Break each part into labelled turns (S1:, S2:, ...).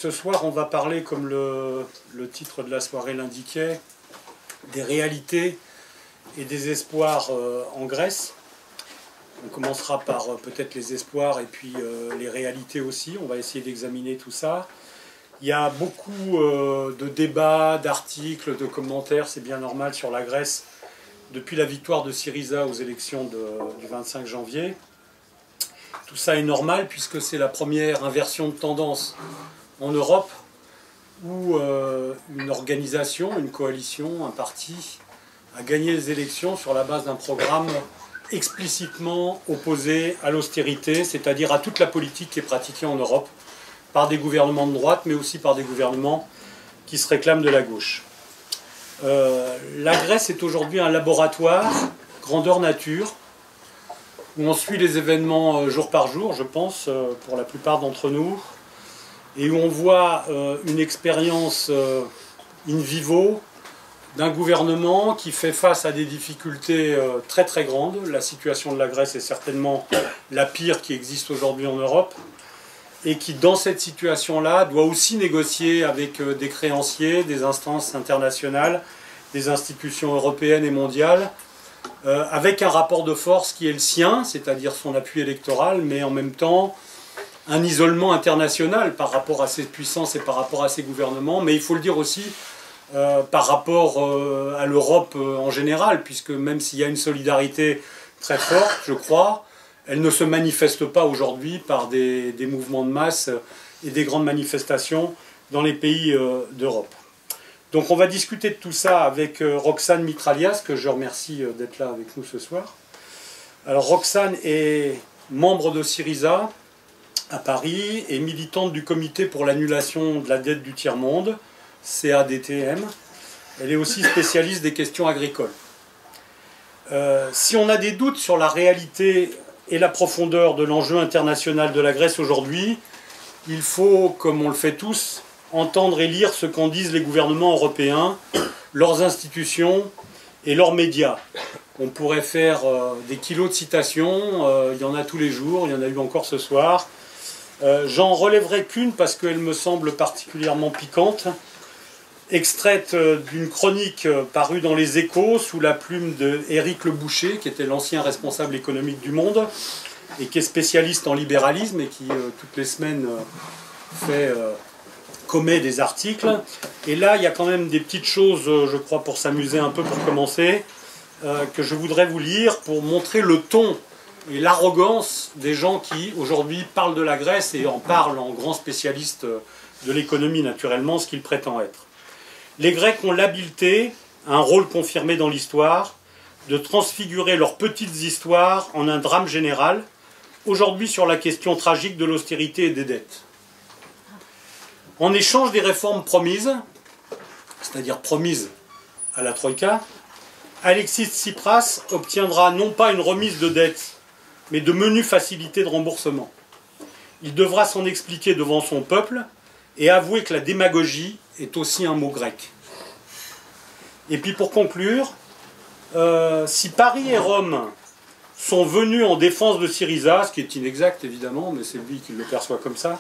S1: Ce soir, on va parler, comme le titre de la soirée l'indiquait, des réalités et des espoirs en Grèce. On commencera par peut-être les espoirs et puis les réalités aussi. On va essayer d'examiner tout ça. Il y a beaucoup de débats, d'articles, de commentaires, c'est bien normal, sur la Grèce depuis la victoire de Syriza aux élections du 25 janvier. Tout ça est normal puisque c'est la première inversion de tendance en Europe où une organisation, une coalition, un parti a gagné les élections sur la base d'un programme explicitement opposé à l'austérité, c'est-à-dire à toute la politique qui est pratiquée en Europe par des gouvernements de droite, mais aussi par des gouvernements qui se réclament de la gauche. La Grèce est aujourd'hui un laboratoire, grandeur nature, où on suit les événements jour par jour, je pense, pour la plupart d'entre nous, et où on voit une expérience in vivo d'un gouvernement qui fait face à des difficultés très très grandes. La situation de la Grèce est certainement la pire qui existe aujourd'hui en Europe, et qui, dans cette situation-là, doit aussi négocier avec des créanciers, des instances internationales, des institutions européennes et mondiales, avec un rapport de force qui est le sien, c'est-à-dire son appui électoral, mais en même temps un isolement international par rapport à ces puissances et par rapport à ces gouvernements, mais il faut le dire aussi par rapport à l'Europe en général, puisque même s'il y a une solidarité très forte, je crois, elle ne se manifeste pas aujourd'hui par des mouvements de masse et des grandes manifestations dans les pays d'Europe. Donc on va discuter de tout ça avec Roxane Mitralias, que je remercie d'être là avec nous ce soir. Alors Roxane est membre de Syriza à Paris et militante du comité pour l'annulation de la dette du tiers-monde, CADTM. Elle est aussi spécialiste des questions agricoles. Si on a des doutes sur la réalité et la profondeur de l'enjeu international de la Grèce aujourd'hui, il faut, comme on le fait tous, entendre et lire ce qu'en disent les gouvernements européens, leurs institutions et leurs médias. On pourrait faire des kilos de citations, il y en a tous les jours, il y en a eu encore ce soir. J'en relèverai qu'une parce qu'elle me semble particulièrement piquante, extraite d'une chronique parue dans les Échos sous la plume d'Éric Le Boucher, qui était l'ancien responsable économique du Monde et qui est spécialiste en libéralisme et qui toutes les semaines commet des articles. Et là, il y a quand même des petites choses, je crois, pour s'amuser un peu, pour commencer, que je voudrais vous lire pour montrer le ton et l'arrogance des gens qui, aujourd'hui, parlent de la Grèce et en parlent en grands spécialistes de l'économie, naturellement, ce qu'ils prétendent être. Les Grecs ont l'habileté, un rôle confirmé dans l'histoire, de transfigurer leurs petites histoires en un drame général, aujourd'hui sur la question tragique de l'austérité et des dettes. En échange des réformes promises, c'est-à-dire promises à la Troïka, Alexis Tsipras obtiendra non pas une remise de dette, mais de menues facilités de remboursement. Il devra s'en expliquer devant son peuple et avouer que la démagogie est aussi un mot grec. Et puis pour conclure, si Paris et Rome sont venus en défense de Syriza, ce qui est inexact évidemment, mais c'est lui qui le perçoit comme ça,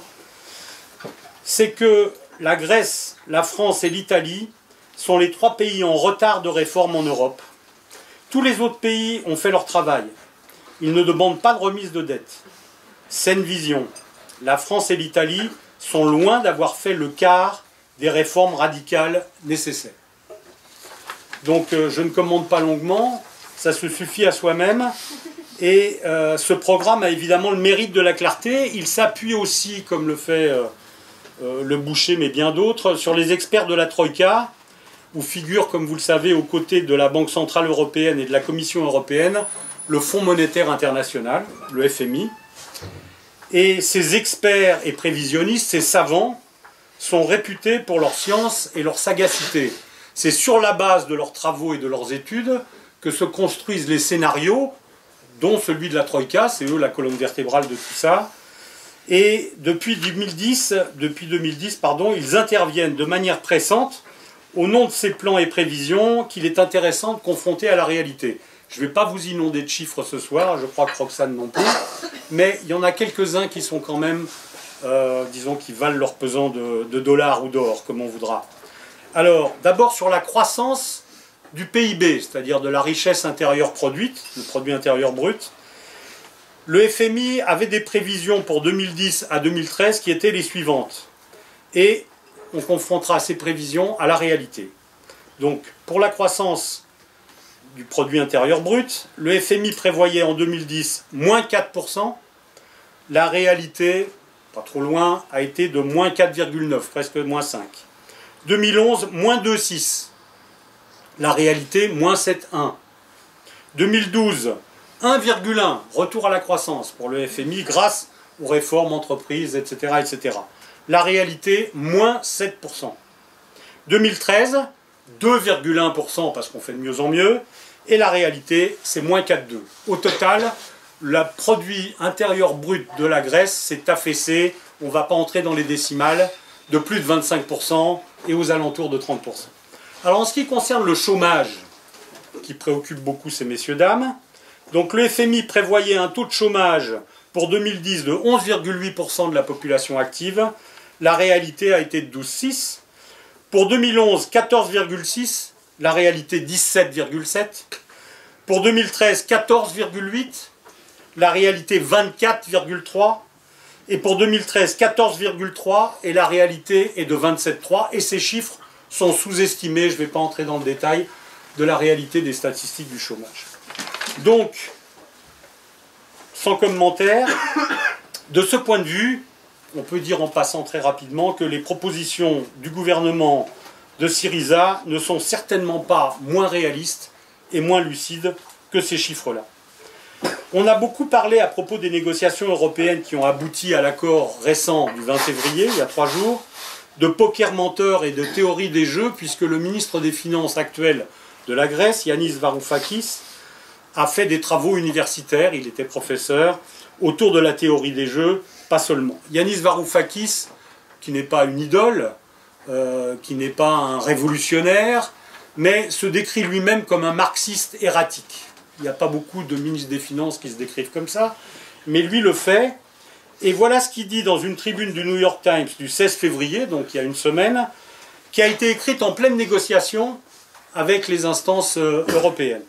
S1: c'est que la Grèce, la France et l'Italie sont les trois pays en retard de réforme en Europe. Tous les autres pays ont fait leur travail. Ils ne demandent pas de remise de dette. Saine vision. La France et l'Italie sont loin d'avoir fait le quart des réformes radicales nécessaires. Donc je ne commente pas longuement, ça se suffit à soi-même. Et ce programme a évidemment le mérite de la clarté. Il s'appuie aussi, comme le fait Le Boucher, mais bien d'autres, sur les experts de la Troïka, où figure, comme vous le savez, aux côtés de la Banque Centrale Européenne et de la Commission Européenne, le Fonds Monétaire International, le FMI. Et ces experts et prévisionnistes, ces savants, sont réputés pour leur science et leur sagacité. C'est sur la base de leurs travaux et de leurs études que se construisent les scénarios, dont celui de la Troïka, c'est eux la colonne vertébrale de tout ça. Et depuis 2010, ils interviennent de manière pressante au nom de ces plans et prévisions qu'il est intéressant de confronter à la réalité. Je ne vais pas vous inonder de chiffres ce soir, je crois que Roxane non plus, mais il y en a quelques-uns qui sont quand même disons qui valent leur pesant de dollars ou d'or, comme on voudra. Alors, d'abord sur la croissance du PIB, c'est-à-dire de la richesse intérieure produite, le produit intérieur brut. Le FMI avait des prévisions pour 2010 à 2013 qui étaient les suivantes. Et on confrontera ces prévisions à la réalité. Donc, pour la croissance du produit intérieur brut, le FMI prévoyait en 2010 moins 4%. La réalité, pas trop loin, a été de moins 4,9, presque moins 5. 2011, moins 2,6. La réalité, moins 7,1. 2012, 1,1, retour à la croissance pour le FMI grâce aux réformes entreprises, etc., etc. La réalité, moins 7%. 2013, 2,1% parce qu'on fait de mieux en mieux. Et la réalité, c'est moins 4,2. Au total, le produit intérieur brut de la Grèce s'est affaissé, on ne va pas entrer dans les décimales, de plus de 25% et aux alentours de 30%. Alors en ce qui concerne le chômage, qui préoccupe beaucoup ces messieurs-dames, donc le FMI prévoyait un taux de chômage pour 2010 de 11,8% de la population active. La réalité a été de 12,6%. Pour 2011, 14,6%. La réalité, 17,7%. Pour 2013, 14,8%. La réalité, 24,3%. Et pour 2013, 14,3%. Et la réalité est de 27,3%. Et ces chiffres sont sous-estimés, je ne vais pas entrer dans le détail, de la réalité des statistiques du chômage. Donc, sans commentaire, de ce point de vue, on peut dire en passant très rapidement que les propositions du gouvernement de Syriza ne sont certainement pas moins réalistes et moins lucides que ces chiffres-là. On a beaucoup parlé à propos des négociations européennes qui ont abouti à l'accord récent du 20 février, il y a 3 jours, de poker menteur et de théorie des jeux, puisque le ministre des Finances actuel de la Grèce, Yanis Varoufakis, a fait des travaux universitaires, il était professeur, autour de la théorie des jeux, pas seulement. Yanis Varoufakis, qui n'est pas une idole, qui n'est pas un révolutionnaire, mais se décrit lui-même comme un marxiste erratique. Il n'y a pas beaucoup de ministres des Finances qui se décrivent comme ça, mais lui le fait. Et voilà ce qu'il dit dans une tribune du New York Times du 16 février, donc il y a une semaine, qui a été écrite en pleine négociation avec les instances européennes.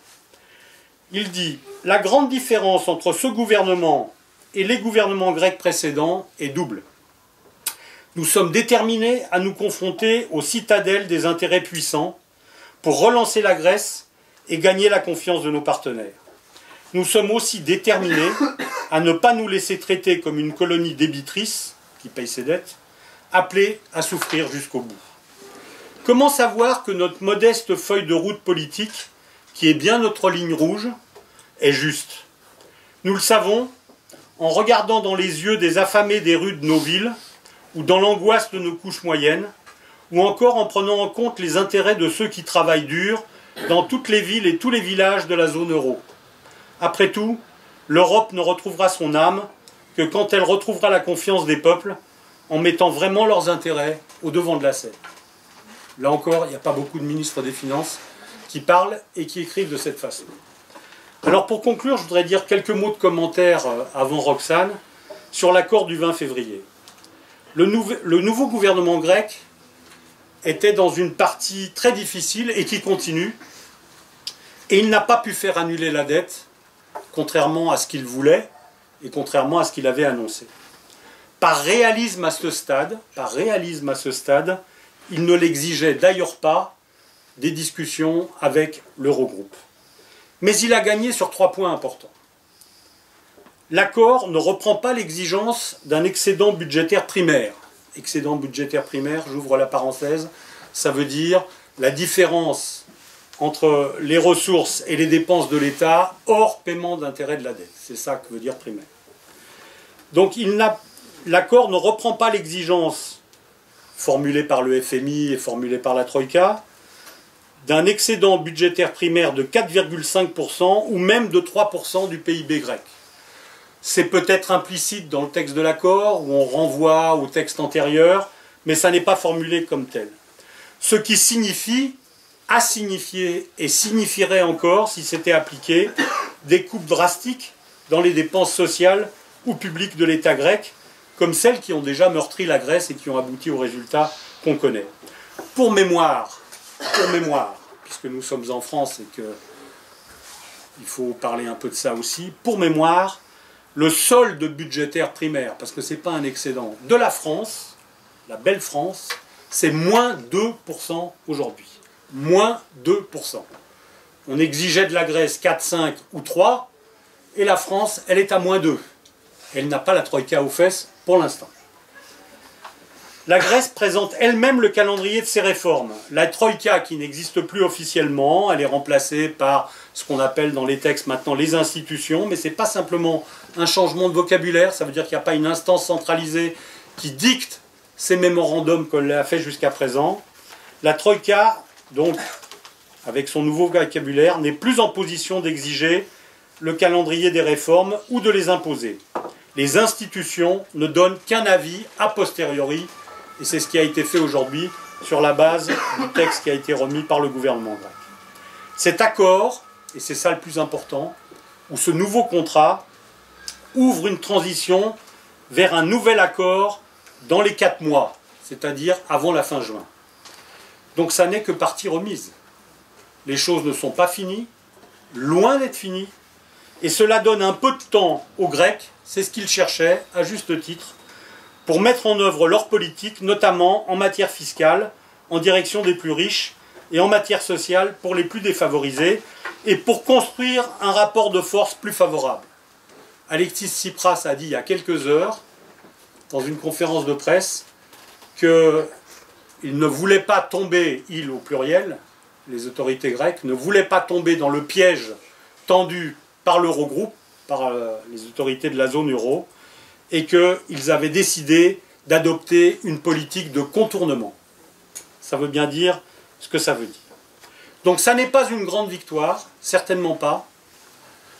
S1: Il dit « La grande différence entre ce gouvernement et les gouvernements grecs précédents est double. Nous sommes déterminés à nous confronter aux citadelles des intérêts puissants pour relancer la Grèce et gagner la confiance de nos partenaires. Nous sommes aussi déterminés à ne pas nous laisser traiter comme une colonie débitrice, qui paye ses dettes, appelée à souffrir jusqu'au bout. Comment savoir que notre modeste feuille de route politique, qui est bien notre ligne rouge, est juste? Nous le savons en regardant dans les yeux des affamés des rues de nos villes, ou dans l'angoisse de nos couches moyennes, ou encore en prenant en compte les intérêts de ceux qui travaillent dur dans toutes les villes et tous les villages de la zone euro. Après tout, l'Europe ne retrouvera son âme que quand elle retrouvera la confiance des peuples, en mettant vraiment leurs intérêts au devant de la scène. Là encore, il n'y a pas beaucoup de ministres des Finances qui parlent et qui écrivent de cette façon. Alors pour conclure, je voudrais dire quelques mots de commentaire avant Roxane sur l'accord du 20 février. Le nouveau gouvernement grec était dans une partie très difficile et qui continue, et il n'a pas pu faire annuler la dette, contrairement à ce qu'il voulait et contrairement à ce qu'il avait annoncé. Par réalisme à ce stade, il ne l'exigeait d'ailleurs pas des discussions avec l'Eurogroupe. Mais il a gagné sur 3 points importants. L'accord ne reprend pas l'exigence d'un excédent budgétaire primaire. Excédent budgétaire primaire, j'ouvre la parenthèse, ça veut dire la différence entre les ressources et les dépenses de l'État hors paiement d'intérêt de la dette. C'est ça que veut dire primaire. Donc l'accord ne reprend pas l'exigence formulée par le FMI et formulée par la Troïka d'un excédent budgétaire primaire de 4,5% ou même de 3% du PIB grec. C'est peut-être implicite dans le texte de l'accord, où on renvoie au texte antérieur, mais ça n'est pas formulé comme tel. Ce qui signifie, a signifié et signifierait encore, si c'était appliqué, des coupes drastiques dans les dépenses sociales ou publiques de l'État grec, comme celles qui ont déjà meurtri la Grèce et qui ont abouti aux résultats qu'on connaît. Pour mémoire, puisque nous sommes en France et qu'il faut parler un peu de ça aussi, pour mémoire, le solde budgétaire primaire, parce que ce n'est pas un excédent, de la France, la belle France, c'est moins 2% aujourd'hui. Moins 2%. On exigeait de la Grèce 4, 5 ou 3, et la France, elle est à moins 2. Elle n'a pas la troïka aux fesses pour l'instant. La Grèce présente elle-même le calendrier de ses réformes. La troïka, qui n'existe plus officiellement, elle est remplacée par ce qu'on appelle dans les textes maintenant les institutions, mais ce n'est pas simplement un changement de vocabulaire, ça veut dire qu'il n'y a pas une instance centralisée qui dicte ces mémorandums qu'on l'a fait jusqu'à présent. La troïka, donc, avec son nouveau vocabulaire, n'est plus en position d'exiger le calendrier des réformes ou de les imposer. Les institutions ne donnent qu'un avis a posteriori, et c'est ce qui a été fait aujourd'hui sur la base du texte qui a été remis par le gouvernement grec. Cet accord, et c'est ça le plus important, ou ce nouveau contrat, ouvre une transition vers un nouvel accord dans les 4 mois, c'est-à-dire avant la fin juin. Donc ça n'est que partie remise. Les choses ne sont pas finies, loin d'être finies, et cela donne un peu de temps aux Grecs, c'est ce qu'ils cherchaient, à juste titre, pour mettre en œuvre leur politique, notamment en matière fiscale, en direction des plus riches, et en matière sociale pour les plus défavorisés, et pour construire un rapport de force plus favorable. Alexis Tsipras a dit il y a quelques heures, dans une conférence de presse, qu'il ne voulait pas tomber, il au pluriel, les autorités grecques, ne voulaient pas tomber dans le piège tendu par l'Eurogroupe, par les autorités de la zone euro, et qu'ils avaient décidé d'adopter une politique de contournement. Ça veut bien dire ce que ça veut dire. Donc ça n'est pas une grande victoire, certainement pas.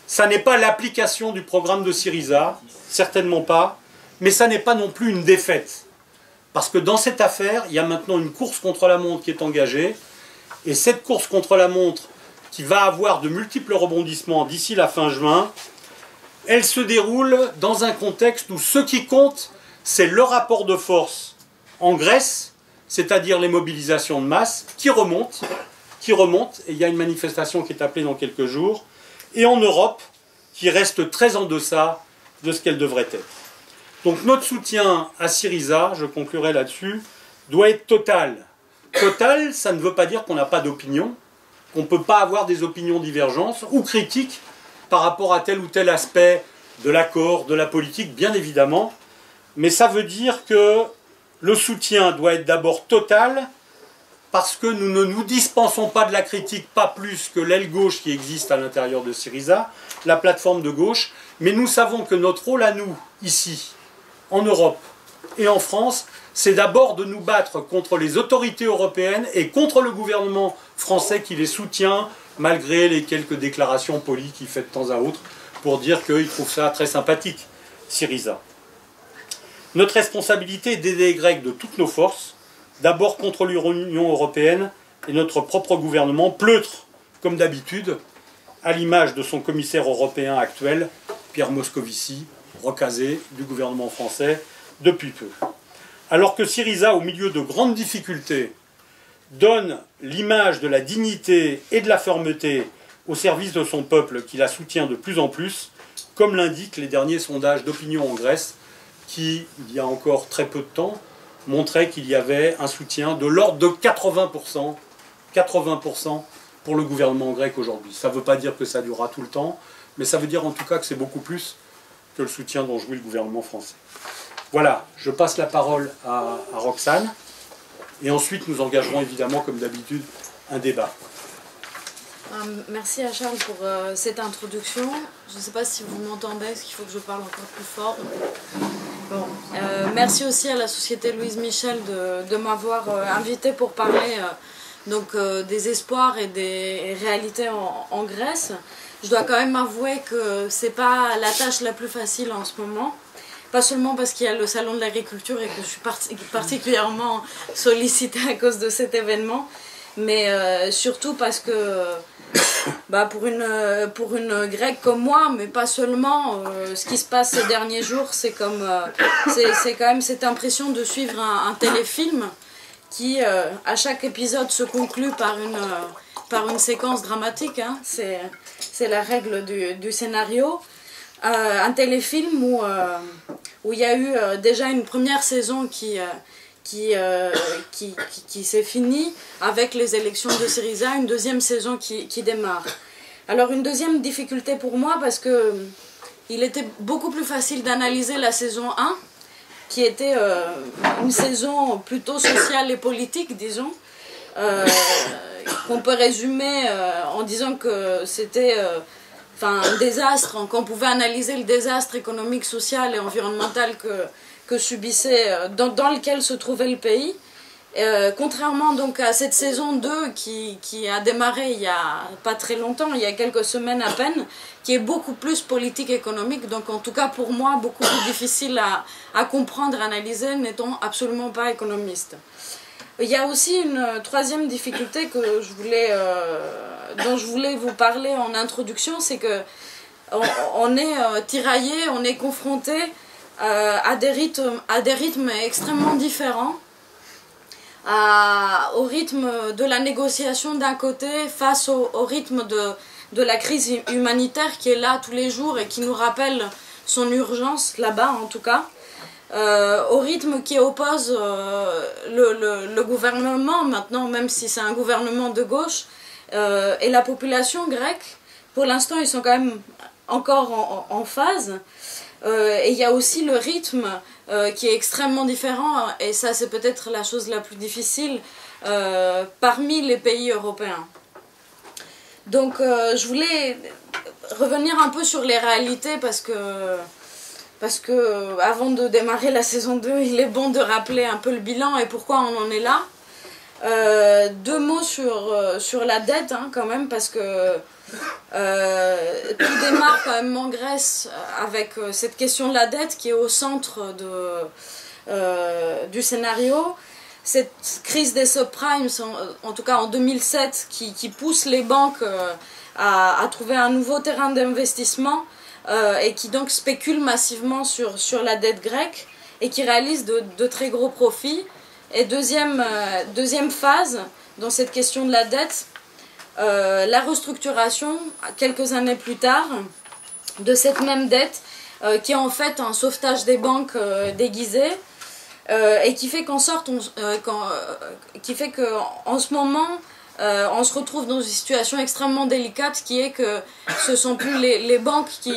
S1: Ça n'est pas l'application du programme de Syriza, certainement pas. Mais ça n'est pas non plus une défaite. Parce que dans cette affaire, il y a maintenant une course contre la montre qui est engagée. Et cette course contre la montre, qui va avoir de multiples rebondissements d'ici la fin juin, elle se déroule dans un contexte où ce qui compte, c'est le rapport de force en Grèce, c'est-à-dire les mobilisations de masse, qui remontent, et il y a une manifestation qui est appelée dans quelques jours, et en Europe, qui reste très en deçà de ce qu'elle devrait être. Donc notre soutien à Syriza, je conclurai là-dessus, doit être total. Total, ça ne veut pas dire qu'on n'a pas d'opinion, qu'on ne peut pas avoir des opinions divergentes ou critiques par rapport à tel ou tel aspect de l'accord, de la politique, bien évidemment. Mais ça veut dire que le soutien doit être d'abord total, parce que nous ne nous dispensons pas de la critique, pas plus que l'aile gauche qui existe à l'intérieur de Syriza, la plateforme de gauche, mais nous savons que notre rôle à nous, ici, en Europe et en France, c'est d'abord de nous battre contre les autorités européennes et contre le gouvernement français qui les soutient, malgré les quelques déclarations polies qu'il fait de temps à autre, pour dire qu'il trouve ça très sympathique, Syriza. Notre responsabilité est d'aider les Grecs de toutes nos forces, d'abord contre l'Union européenne et notre propre gouvernement, pleutre, comme d'habitude, à l'image de son commissaire européen actuel, Pierre Moscovici, recasé du gouvernement français depuis peu. Alors que Syriza, au milieu de grandes difficultés, donne l'image de la dignité et de la fermeté au service de son peuple qui la soutient de plus en plus, comme l'indiquent les derniers sondages d'opinion en Grèce, qui, il y a encore très peu de temps, montraient qu'il y avait un soutien de l'ordre de 80% pour le gouvernement grec aujourd'hui. Ça ne veut pas dire que ça durera tout le temps, mais ça veut dire en tout cas que c'est beaucoup plus que le soutien dont jouit le gouvernement français. Voilà, je passe la parole à Roxane, et ensuite nous engagerons évidemment, comme d'habitude, un débat.
S2: Merci à Charles pour cette introduction. Je ne sais pas si vous m'entendez, est-ce qu'il faut que je parle encore plus fort? Bon. Merci aussi à la Société Louise Michel de m'avoir invité pour parler des espoirs et des réalités en Grèce. Je dois quand même avouer que ce n'est pas la tâche la plus facile en ce moment. Pas seulement parce qu'il y a le salon de l'agriculture et que je suis particulièrement sollicitée à cause de cet événement, mais surtout parce que pour une grecque comme moi, mais pas seulement, ce qui se passe ces derniers jours, c'est quand même cette impression de suivre un téléfilm qui, à chaque épisode, se conclut par une séquence dramatique, hein. C'est la règle du scénario. Un téléfilm où il y a eu déjà une première saison qui s'est finie avec les élections de Syriza, une deuxième saison qui démarre. Alors une deuxième difficulté pour moi, parce que il était beaucoup plus facile d'analyser la saison 1, qui était une saison plutôt sociale et politique, disons, qu'on peut résumer en disant que c'était un désastre, qu'on pouvait analyser le désastre économique, social et environnemental que subissait, dans lequel se trouvait le pays. Contrairement donc à cette saison 2 qui a démarré il n'y a pas très longtemps, il y a quelques semaines à peine, qui est beaucoup plus politique économique, donc en tout cas pour moi beaucoup plus difficile à comprendre, à analyser, n'étant absolument pas économiste. Il y a aussi une troisième difficulté dont je voulais vous parler en introduction, c'est que on est tiraillé, on est confronté à des rythmes extrêmement différents, au rythme de la négociation d'un côté face au rythme de la crise humanitaire qui est là tous les jours et qui nous rappelle son urgence, là-bas en tout cas, au rythme qui oppose le gouvernement, maintenant même si c'est un gouvernement de gauche, et la population grecque. Pour l'instant ils sont quand même encore en phase. Et il y a aussi le rythme qui est extrêmement différent, et ça c'est peut-être la chose la plus difficile parmi les pays européens. Donc je voulais revenir un peu sur les réalités parce que avant de démarrer la saison 2, il est bon de rappeler un peu le bilan et pourquoi on en est là. Deux mots sur la dette, hein, quand même, parce que tout démarre quand même en Grèce avec cette question de la dette qui est au centre du scénario. Cette crise des subprimes, en tout cas en 2007, qui pousse les banques à trouver un nouveau terrain d'investissement et qui donc spécule massivement sur la dette grecque et qui réalise de très gros profits. Et deuxième phase dans cette question de la dette, la restructuration, quelques années plus tard, de cette même dette, qui est en fait un sauvetage des banques déguisé, et qui fait qu'en ce moment, on se retrouve dans une situation extrêmement délicate, qui est que ce ne sont plus les banques qui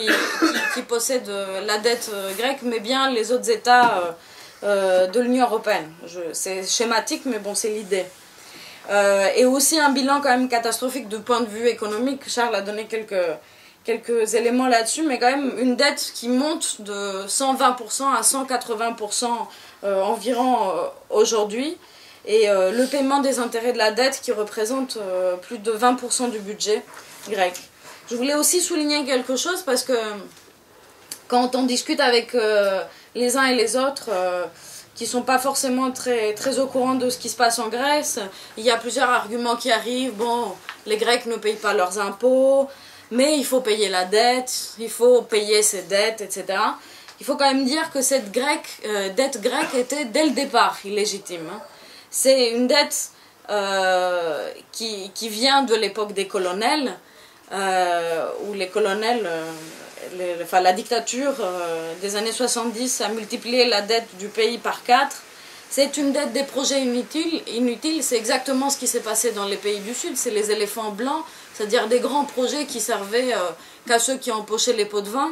S2: possèdent la dette grecque, mais bien les autres États de l'Union européenne. C'est schématique, mais bon, c'est l'idée. Et aussi un bilan quand même catastrophique du point de vue économique. Charles a donné quelques éléments là-dessus, mais quand même une dette qui monte de 120% à 180% environ aujourd'hui, et le paiement des intérêts de la dette qui représente plus de 20% du budget grec. Je voulais aussi souligner quelque chose, parce que quand on discute avec les uns et les autres qui ne sont pas forcément très, très au courant de ce qui se passe en Grèce, il y a plusieurs arguments qui arrivent. Bon, les Grecs ne payent pas leurs impôts, mais il faut payer la dette, il faut payer ses dettes, etc. Il faut quand même dire que cette dette grecque était dès le départ illégitime. C'est une dette qui vient de l'époque des colonels, où les colonels, la dictature des années 70 a multiplié la dette du pays par 4. C'est une dette des projets inutiles. C'est exactement ce qui s'est passé dans les pays du Sud. C'est les éléphants blancs, c'est-à-dire des grands projets qui servaient qu'à ceux qui empochaient les pots de vin.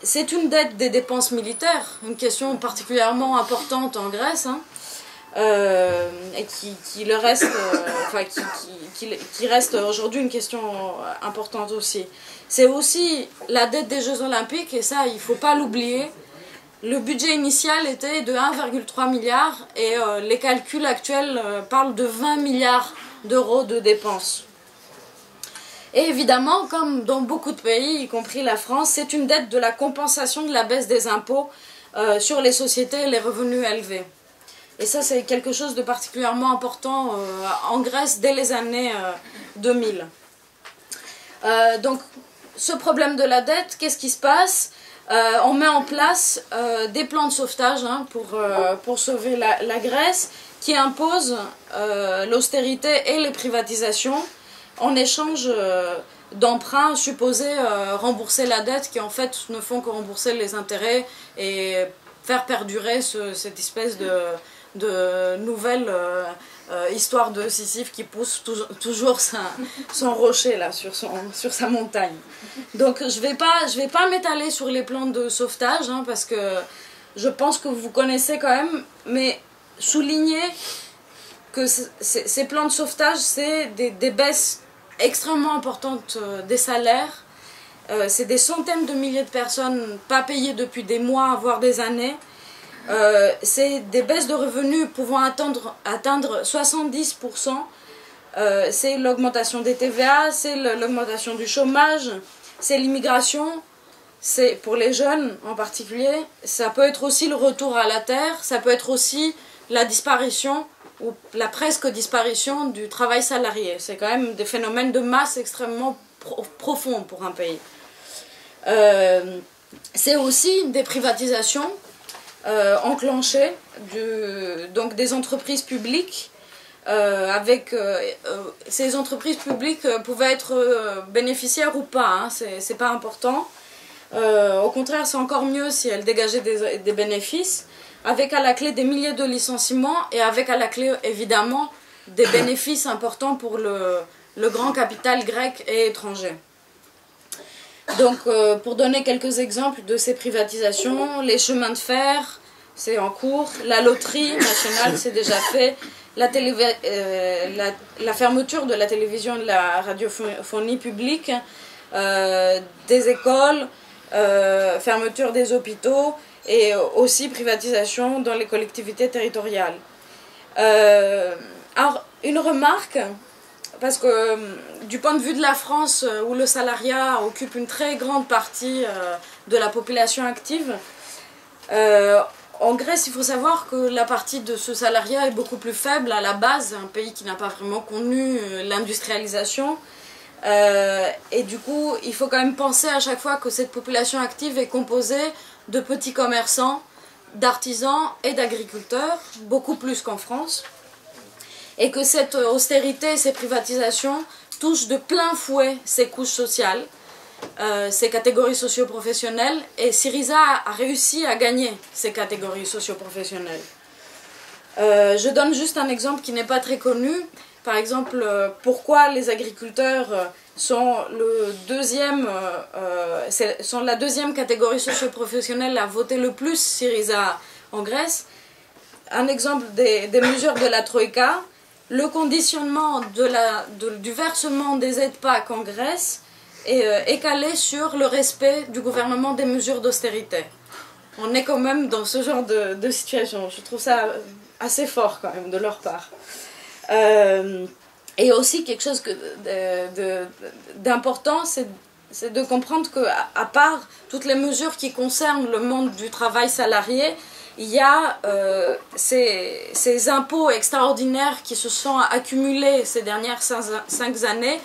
S2: C'est une dette des dépenses militaires, une question particulièrement importante en Grèce, hein, et qui reste aujourd'hui une question importante aussi. C'est aussi la dette des Jeux Olympiques, et ça il ne faut pas l'oublier. Le budget initial était de 1,3 milliard et les calculs actuels parlent de 20 milliards d'euros de dépenses. Et évidemment, comme dans beaucoup de pays, y compris la France, c'est une dette de la compensation de la baisse des impôts sur les sociétés et les revenus élevés. Et ça, c'est quelque chose de particulièrement important en Grèce dès les années 2000. Donc, ce problème de la dette, qu'est-ce qui se passe? On met en place des plans de sauvetage pour sauver la Grèce, qui imposent l'austérité et les privatisations en échange d'emprunts supposés rembourser la dette, qui en fait ne font que rembourser les intérêts et faire perdurer cette espèce de nouvelle histoire de Sisyphe qui pousse toujours son rocher là, sur sa montagne. Donc je vais pas m'étaler sur les plans de sauvetage, parce que je pense que vous connaissez quand même, mais souligner que ces plans de sauvetage, c'est des baisses extrêmement importantes des salaires. C'est des centaines de milliers de personnes pas payées depuis des mois, voire des années. C'est des baisses de revenus pouvant atteindre 70%. C'est l'augmentation des TVA, c'est l'augmentation du chômage, c'est l'immigration, c'est pour les jeunes en particulier. Ça peut être aussi le retour à la terre, ça peut être aussi la disparition ou la presque disparition du travail salarié. C'est quand même des phénomènes de masse extrêmement profonds pour un pays. C'est aussi des privatisations enclenchées, donc des entreprises publiques. Ces entreprises publiques pouvaient être bénéficiaires ou pas, c'est pas important. Au contraire, c'est encore mieux si elles dégageaient des bénéfices, avec à la clé des milliers de licenciements et avec à la clé évidemment des bénéfices importants pour le grand capital grec et étranger. Donc pour donner quelques exemples de ces privatisations, les chemins de fer, c'est en cours, la loterie nationale, c'est déjà fait, la fermeture de la télévision et de la radiophonie publique, des écoles, fermeture des hôpitaux et aussi privatisation dans les collectivités territoriales. Alors, une remarque, parce que du point de vue de la France, où le salariat occupe une très grande partie de la population active, en Grèce, il faut savoir que la partie de ce salariat est beaucoup plus faible à la base, un pays qui n'a pas vraiment connu l'industrialisation. Et du coup, il faut quand même penser à chaque fois que cette population active est composée de petits commerçants, d'artisans et d'agriculteurs, beaucoup plus qu'en France. Et que cette austérité, ces privatisations touchent de plein fouet ces couches sociales, ces catégories socio-professionnelles, et Syriza a réussi à gagner ces catégories socio-professionnelles. Je donne juste un exemple qui n'est pas très connu. Par exemple, pourquoi les agriculteurs sont la deuxième catégorie socio-professionnelle à voter le plus Syriza en Grèce. Un exemple des mesures de la Troïka, le conditionnement du versement des aides PAC en Grèce est calé sur le respect du gouvernement des mesures d'austérité. On est quand même dans ce genre de situation. Je trouve ça assez fort quand même de leur part. Et aussi quelque chose d'important, c'est de comprendre qu'à part toutes les mesures qui concernent le monde du travail salarié, il y a ces impôts extraordinaires qui se sont accumulés ces dernières 5 années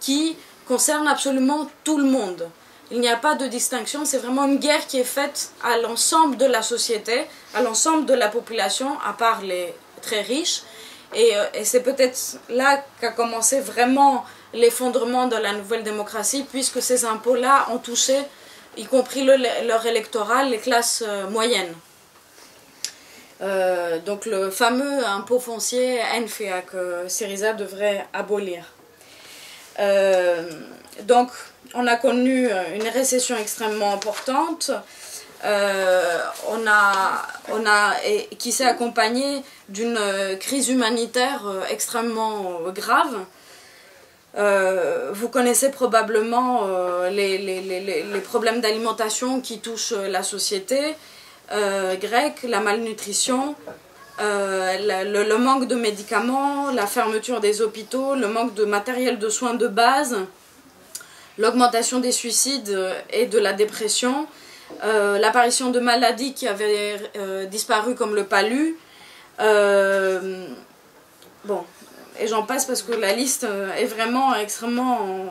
S2: qui concernent absolument tout le monde. Il n'y a pas de distinction, c'est vraiment une guerre qui est faite à l'ensemble de la société, à l'ensemble de la population, à part les très riches. Et c'est peut-être là qu'a commencé vraiment l'effondrement de la nouvelle démocratie, puisque ces impôts-là ont touché, y compris leur électorat, les classes moyennes. Donc le fameux impôt foncier NFA que Syriza devrait abolir. Donc on a connu une récession extrêmement importante. Qui s'est accompagnée d'une crise humanitaire extrêmement grave. Vous connaissez probablement les problèmes d'alimentation qui touchent la société grecque, la malnutrition, le manque de médicaments, la fermeture des hôpitaux, le manque de matériel de soins de base, l'augmentation des suicides et de la dépression, l'apparition de maladies qui avaient disparu comme le palu, Bon, et j'en passe parce que la liste est vraiment extrêmement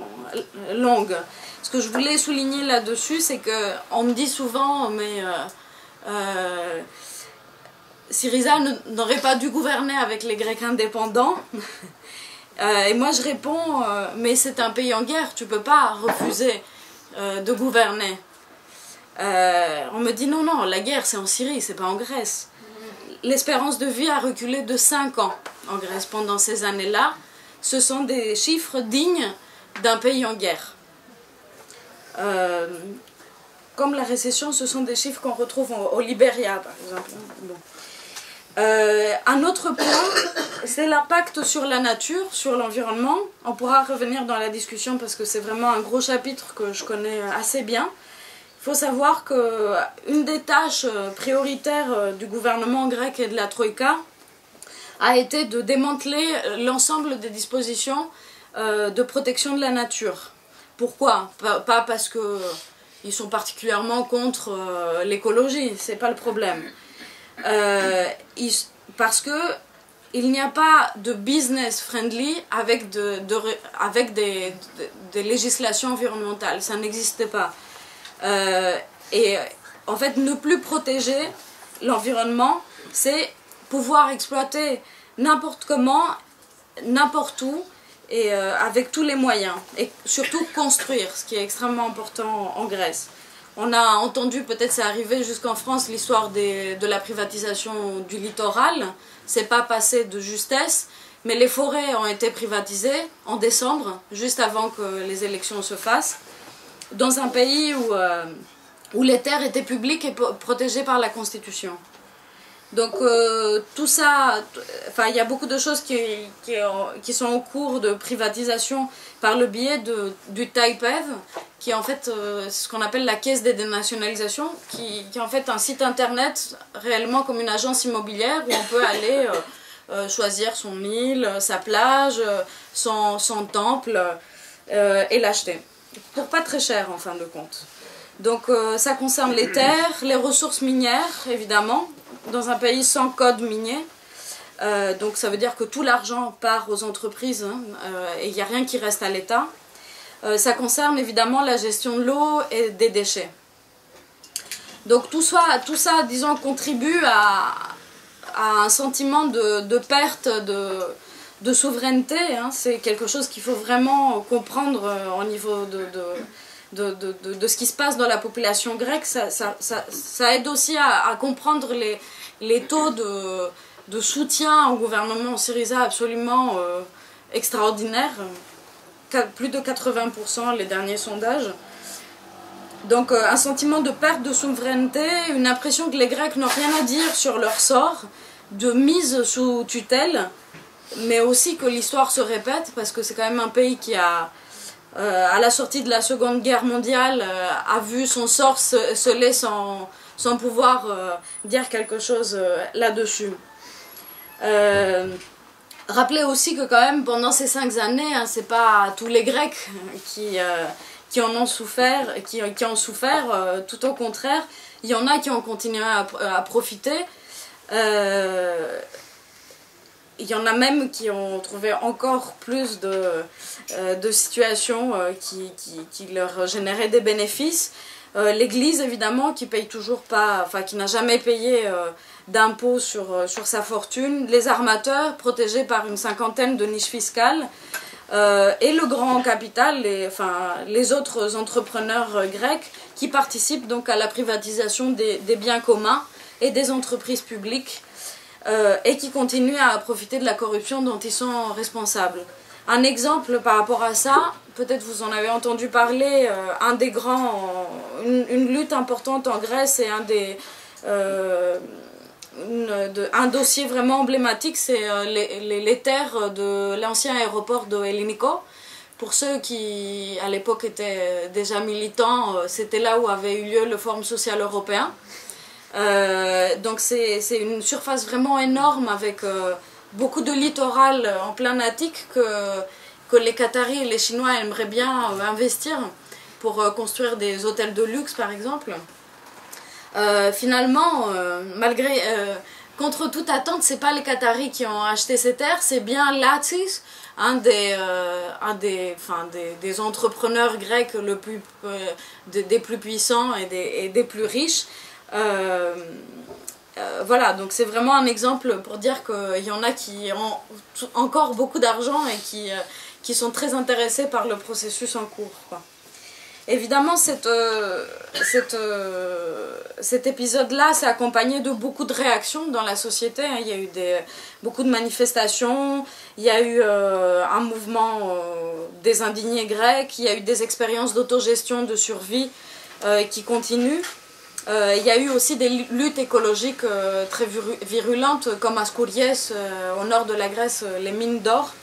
S2: longue. Ce que je voulais souligner là-dessus, c'est qu'on me dit souvent, mais Syriza n'aurait pas dû gouverner avec les Grecs indépendants. Et moi je réponds, mais c'est un pays en guerre, tu peux pas refuser de gouverner. On me dit non, non, la guerre c'est en Syrie, c'est pas en Grèce. L'espérance de vie a reculé de 5 ans en Grèce pendant ces années-là. Ce sont des chiffres dignes d'un pays en guerre. Comme la récession, ce sont des chiffres qu'on retrouve au Libéria, par exemple. Bon. Un autre point, c'est l'impact sur la nature, sur l'environnement. On pourra revenir dans la discussion parce que c'est vraiment un gros chapitre que je connais assez bien. Il faut savoir qu'une des tâches prioritaires du gouvernement grec et de la Troïka a été de démanteler l'ensemble des dispositions de protection de la nature. Pourquoi? Pas parce qu'ils sont particulièrement contre l'écologie, c'est pas le problème. Parce que il n'y a pas de business friendly avec des législations environnementales, ça n'existe pas. Et en fait, ne plus protéger l'environnement, c'est pouvoir exploiter n'importe comment, n'importe où, et avec tous les moyens. Et surtout construire, ce qui est extrêmement important en Grèce. On a entendu, peut-être c'est arrivé jusqu'en France, l'histoire de la privatisation du littoral. C'est pas passé de justesse, mais les forêts ont été privatisées en décembre, juste avant que les élections se fassent, dans un pays où les terres étaient publiques et protégées par la Constitution. Donc tout ça, enfin il y a beaucoup de choses qui sont en cours de privatisation par le biais du TAIPEV, qui est en fait ce qu'on appelle la caisse des dénationalisations, qui est en fait un site internet réellement comme une agence immobilière où on peut aller choisir son île, sa plage, son temple et l'acheter. Pour pas très cher en fin de compte. Donc ça concerne les terres, les ressources minières évidemment, dans un pays sans code minier. Donc ça veut dire que tout l'argent part aux entreprises et il n'y a rien qui reste à l'État. Ça concerne évidemment la gestion de l'eau et des déchets. Donc tout ça disons, contribue à un sentiment de perte de souveraineté. C'est quelque chose qu'il faut vraiment comprendre au niveau de ce qui se passe dans la population grecque. Ça aide aussi à comprendre les taux de soutien au gouvernement Syriza absolument extraordinaires. Plus de 80% les derniers sondages. Donc un sentiment de perte de souveraineté, une impression que les Grecs n'ont rien à dire sur leur sort, de mise sous tutelle, mais aussi que l'histoire se répète, parce que c'est quand même un pays qui a, à la sortie de la Seconde Guerre mondiale, a vu son sort sceller sans pouvoir dire quelque chose là-dessus. Rappelez aussi que quand même pendant ces 5 années, c'est pas tous les Grecs qui en ont souffert, qui ont souffert, tout au contraire, il y en a qui ont continué à profiter. Il y en a même qui ont trouvé encore plus de situations qui leur généraient des bénéfices. L'Église, évidemment, qui paye toujours pas, enfin qui n'a jamais payé d'impôts sur sa fortune. Les armateurs, protégés par une 50aine de niches fiscales. Et le grand capital, les autres entrepreneurs grecs qui participent donc à la privatisation des biens communs et des entreprises publiques. Et qui continuent à profiter de la corruption dont ils sont responsables. Un exemple par rapport à ça, peut-être vous en avez entendu parler, une lutte importante en Grèce et un dossier vraiment emblématique, c'est les terres de l'ancien aéroport de Elliniko. Pour ceux qui à l'époque étaient déjà militants, c'était là où avait eu lieu le Forum social européen. Donc c'est une surface vraiment énorme avec beaucoup de littoral en plein Attique que les Qataris et les Chinois aimeraient bien investir pour construire des hôtels de luxe par exemple. Finalement, malgré contre toute attente, c'est pas les Qataris qui ont acheté ces terres, c'est bien Latsis, des entrepreneurs grecs des plus puissants et des plus riches. Voilà, donc c'est vraiment un exemple pour dire qu'il y en a qui ont encore beaucoup d'argent et qui sont très intéressés par le processus en cours, quoi. Évidemment, cet épisode-là s'est accompagné de beaucoup de réactions dans la société. Il y a eu beaucoup de manifestations, il y a eu un mouvement des indignés grecs, il y a eu des expériences d'autogestion, de survie qui continuent. Il y a eu aussi des luttes écologiques très virulentes, comme à Skouries, au nord de la Grèce, les mines d'or,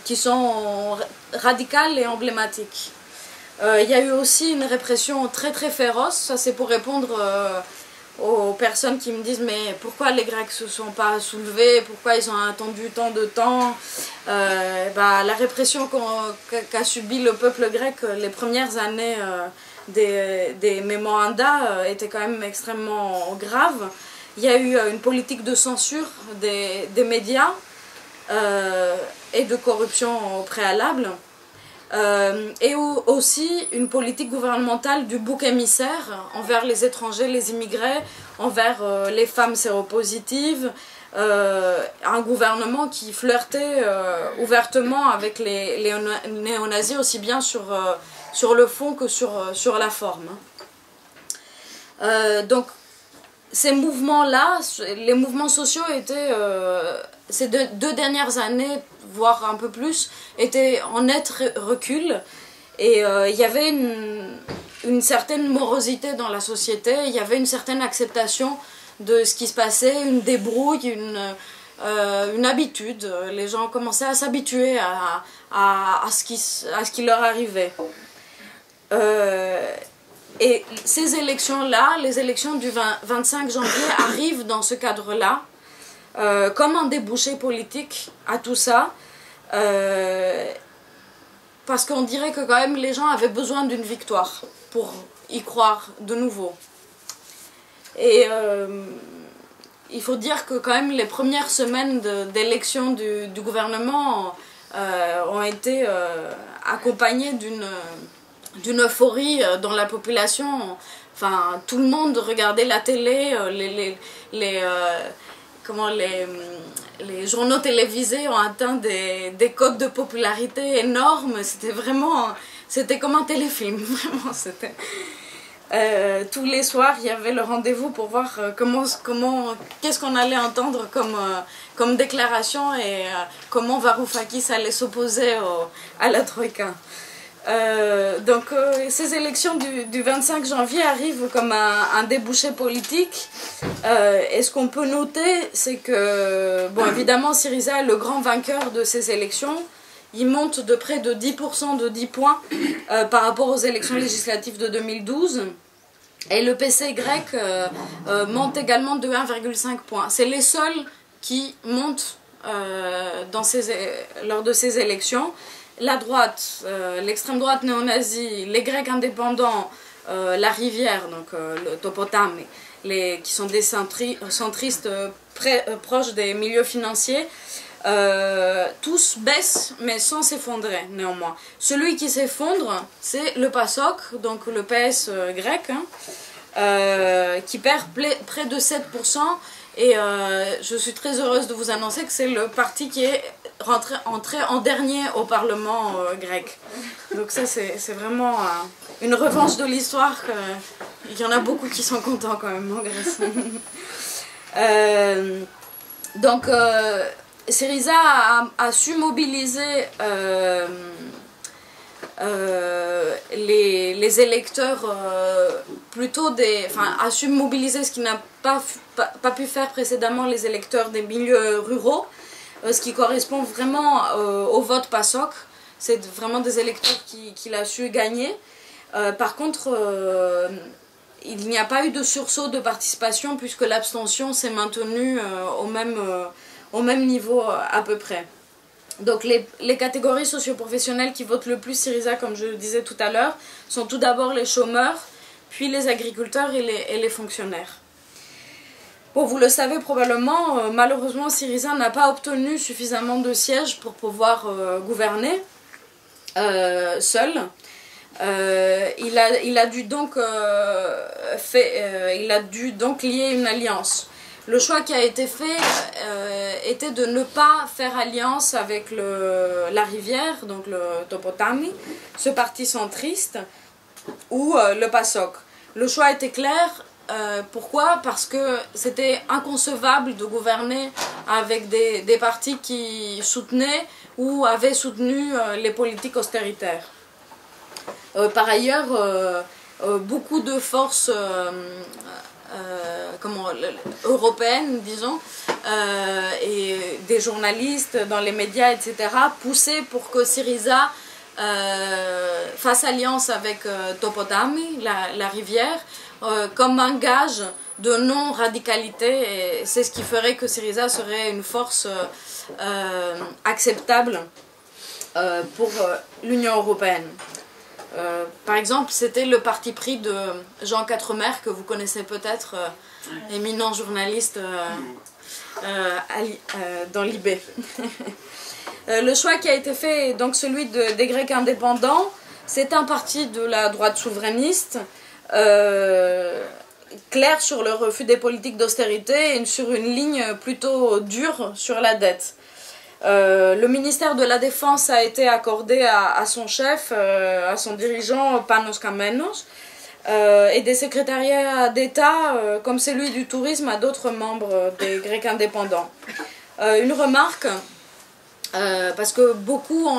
S2: qui sont radicales et emblématiques. Il y a eu aussi une répression très très féroce. Ça, c'est pour répondre aux personnes qui me disent mais pourquoi les Grecs ne se sont pas soulevés, pourquoi ils ont attendu tant de temps. La répression qu'a subi le peuple grec les premières années des mémorandas était quand même extrêmement grave. Il y a eu une politique de censure des médias et de corruption au préalable. Et aussi une politique gouvernementale du bouc émissaire envers les étrangers, les immigrés, envers les femmes séropositives, un gouvernement qui flirtait ouvertement avec les néo-nazis aussi bien sur le fond que sur la forme. Donc ces mouvements-là, les mouvements sociaux étaient, ces deux dernières années, voire un peu plus, étaient en net recul. Et il y avait une certaine morosité dans la société, il y avait une certaine acceptation de ce qui se passait, une débrouille, une habitude. Les gens commençaient à s'habituer à ce qui leur arrivait. Et ces élections-là, les élections du 25 janvier, arrivent dans ce cadre-là, comme un débouché politique à tout ça, parce qu'on dirait que quand même les gens avaient besoin d'une victoire pour y croire de nouveau. Et il faut dire que quand même les premières semaines d'élection du gouvernement ont été accompagnées d'une euphorie dans la population. Enfin, tout le monde regardait la télé, les journaux télévisés ont atteint des cotes de popularité énormes. C'était comme un téléfilm, vraiment. Tous les soirs, il y avait le rendez-vous pour voir qu'est-ce qu'on allait entendre comme déclaration et comment Varoufakis allait s'opposer à la Troïka. Donc ces élections du 25 janvier arrivent comme un débouché politique. Et ce qu'on peut noter, c'est que, bon, évidemment, Syriza est le grand vainqueur de ces élections. Il monte de près de 10% de 10 points par rapport aux élections législatives de 2012. Et le PC grec monte également de 1,5 points. C'est les seuls qui montent lors de ces élections. La droite, l'extrême droite néo-nazie, les Grecs indépendants, la rivière, donc le Topotami, qui sont des centristes proches des milieux financiers, tous baissent mais sans s'effondrer néanmoins. Celui qui s'effondre, c'est le PASOK, donc le PS grec, qui perd près de 7%. Et je suis très heureuse de vous annoncer que c'est le parti qui est entré en dernier au Parlement grec. Donc ça, c'est vraiment une revanche de l'histoire. Il y en a beaucoup qui sont contents quand même en Grèce. Donc Syriza a su mobiliser les électeurs plutôt a su mobiliser ce qui n'a pas pu faire précédemment les électeurs des milieux ruraux, ce qui correspond vraiment au vote PASOK. C'est vraiment des électeurs qu'il a su gagner. Par contre, il n'y a pas eu de sursaut de participation puisque l'abstention s'est maintenue au même niveau à peu près. Donc les catégories socioprofessionnelles qui votent le plus Syriza, comme je le disais tout à l'heure, sont tout d'abord les chômeurs, puis les agriculteurs et les fonctionnaires. Bon, vous le savez probablement, malheureusement Syriza n'a pas obtenu suffisamment de sièges pour pouvoir gouverner seul. Il a dû donc lier une alliance. Le choix qui a été fait était de ne pas faire alliance avec la rivière, donc le Topotami, ce parti centriste, ou le PASOK. Le choix était clair. Pourquoi? Parce que c'était inconcevable de gouverner avec des partis qui soutenaient ou avaient soutenu les politiques austéritaires. Par ailleurs, beaucoup de forces européennes, disons, et des journalistes dans les médias, etc., poussaient pour que Syriza fasse alliance avec Topotami, la rivière, comme un gage de non-radicalité, et c'est ce qui ferait que Syriza serait une force acceptable pour l'Union européenne. Par exemple, c'était le parti pris de Jean Quatremer, que vous connaissez peut-être, éminent journaliste dans l'IB. Le choix qui a été fait est donc celui des Grecs indépendants. C'est un parti de la droite souverainiste, clair sur le refus des politiques d'austérité et sur une ligne plutôt dure sur la dette. Le ministère de la Défense a été accordé à son chef, à son dirigeant Panos Kamenos, et des secrétariats d'État comme celui du tourisme à d'autres membres des Grecs indépendants. Une remarque, parce que beaucoup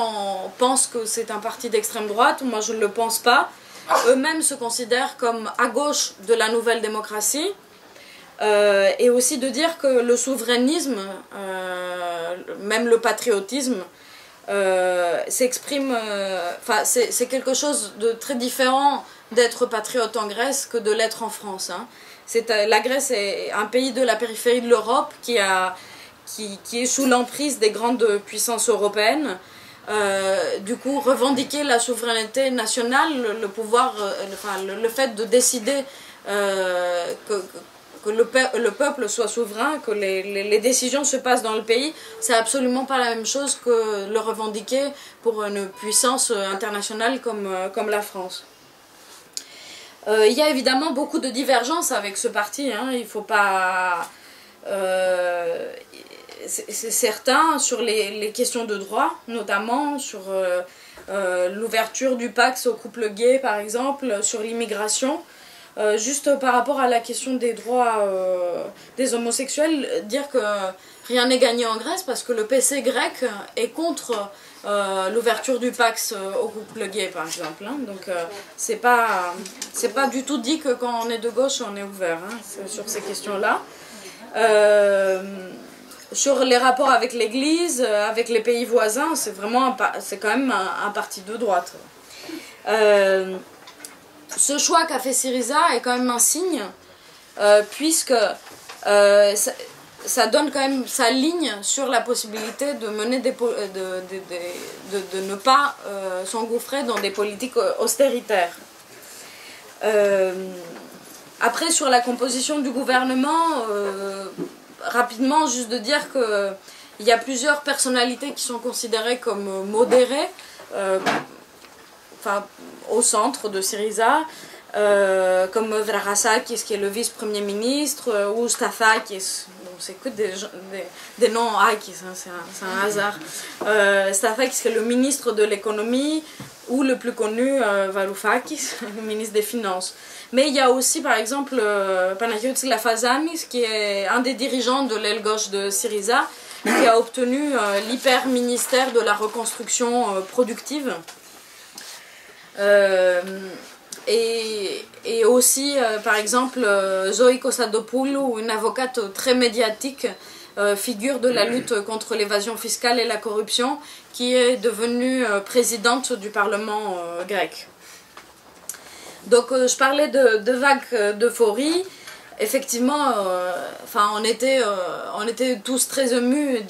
S2: pensent que c'est un parti d'extrême droite, moi je ne le pense pas. Eux-mêmes se considèrent comme à gauche de la nouvelle démocratie. Et aussi de dire que le souverainisme, même le patriotisme, s'exprime, c'est quelque chose de très différent d'être patriote en Grèce que de l'être en France. Hein. La Grèce est un pays de la périphérie de l'Europe qui est sous l'emprise des grandes puissances européennes. Du coup, revendiquer la souveraineté nationale, le pouvoir, le fait de décider que le peuple soit souverain, que les décisions se passent dans le pays, c'est absolument pas la même chose que le revendiquer pour une puissance internationale comme la France. Il y a évidemment beaucoup de divergences avec ce parti, hein, il faut pas... c'est certain sur les questions de droit, notamment sur l'ouverture du Pacs aux couples gays par exemple, sur l'immigration. Juste par rapport à la question des droits des homosexuels, dire que rien n'est gagné en Grèce parce que le PC grec est contre l'ouverture du Pacs aux couples gays par exemple. Hein. Donc c'est pas du tout dit que quand on est de gauche on est ouvert hein, sur ces questions-là. Sur les rapports avec l'Église, avec les pays voisins, c'est quand même un parti de droite. Ce choix qu'a fait Syriza est quand même un signe, puisque ça donne quand même sa ligne sur la possibilité de mener de ne pas s'engouffrer dans des politiques austéritaires. Après, sur la composition du gouvernement, rapidement, juste de dire qu'il y a plusieurs personnalités qui sont considérées comme modérées, au centre de Syriza, comme Vrahasakis qui est le vice-premier ministre, ou Stathakis, c'est que des noms Akis, hein, c'est un hasard. Stathakis qui est le ministre de l'économie, ou le plus connu, Varoufakis, le ministre des Finances. Mais il y a aussi par exemple Panagiotis Lafazanis qui est un des dirigeants de l'aile gauche de Syriza, qui a obtenu l'hyper-ministère de la reconstruction productive. Et aussi, par exemple, Zoe Kossadopoulou, une avocate très médiatique, figure de la lutte contre l'évasion fiscale et la corruption, qui est devenue présidente du Parlement grec. Donc, je parlais de vagues d'euphorie. Effectivement, on était tous très émus